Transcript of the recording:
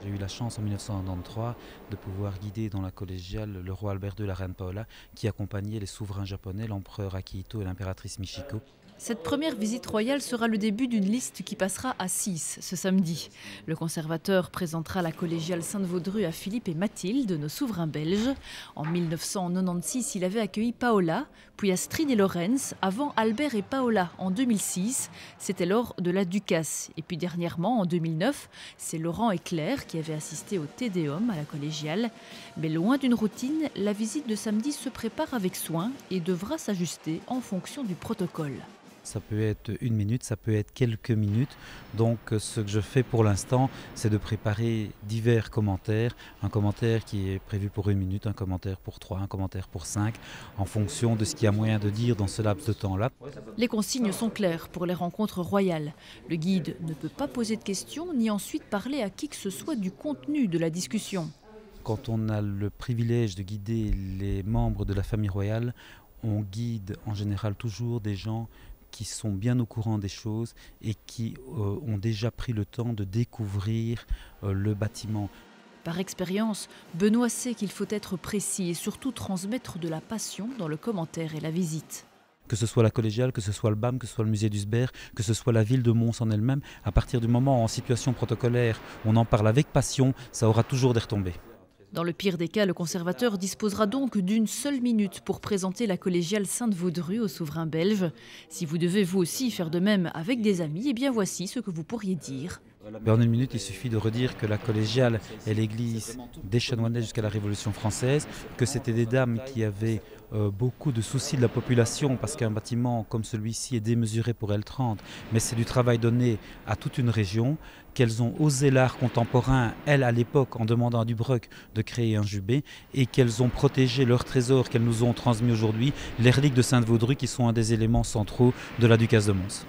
J'ai eu la chance en 1993 de pouvoir guider dans la collégiale le roi Albert II et la reine Paola qui accompagnaient les souverains japonais, l'empereur Akihito et l'impératrice Michiko. Cette première visite royale sera le début d'une liste qui passera à 6 ce samedi. Le conservateur présentera la collégiale Sainte-Vaudrue à Philippe et Mathilde, nos souverains belges. En 1996, il avait accueilli Paola, puis Astrid et Lorenz, avant Albert et Paola en 2006. C'était lors de la Ducasse. Et puis dernièrement, en 2009, c'est Laurent et Claire qui avaient assisté au Te Deum à la collégiale. Mais loin d'une routine, la visite de samedi se prépare avec soin et devra s'ajuster en fonction du protocole. Ça peut être 1 minute, ça peut être quelques minutes. Donc ce que je fais pour l'instant, c'est de préparer divers commentaires. Un commentaire qui est prévu pour 1 minute, un commentaire pour 3, un commentaire pour 5, en fonction de ce qu'il y a moyen de dire dans ce laps de temps-là. Les consignes sont claires pour les rencontres royales. Le guide ne peut pas poser de questions ni ensuite parler à qui que ce soit du contenu de la discussion. Quand on a le privilège de guider les membres de la famille royale, on guide en général toujours des gens qui sont bien au courant des choses et qui ont déjà pris le temps de découvrir le bâtiment. Par expérience, Benoît sait qu'il faut être précis et surtout transmettre de la passion dans le commentaire et la visite. Que ce soit la collégiale, que ce soit le BAM, que ce soit le musée d'Usbert, que ce soit la ville de Mons en elle-même, à partir du moment où en situation protocolaire, on en parle avec passion, ça aura toujours des retombées. Dans le pire des cas, le conservateur disposera donc d'une seule minute pour présenter la collégiale Sainte-Vaudrue aux souverains belges. Si vous devez vous aussi faire de même avec des amis, eh bien voici ce que vous pourriez dire. En 1 minute, il suffit de redire que la collégiale est l'église des Chanoinets jusqu'à la Révolution française, que c'était des dames qui avaient beaucoup de soucis de la population parce qu'un bâtiment comme celui-ci est démesuré pour L30, mais c'est du travail donné à toute une région, qu'elles ont osé l'art contemporain, elles à l'époque en demandant à Dubreuil de créer un jubé, et qu'elles ont protégé leurs trésors qu'elles nous ont transmis aujourd'hui, les reliques de Sainte-Vaudrue qui sont un des éléments centraux de la Ducasse de Mons.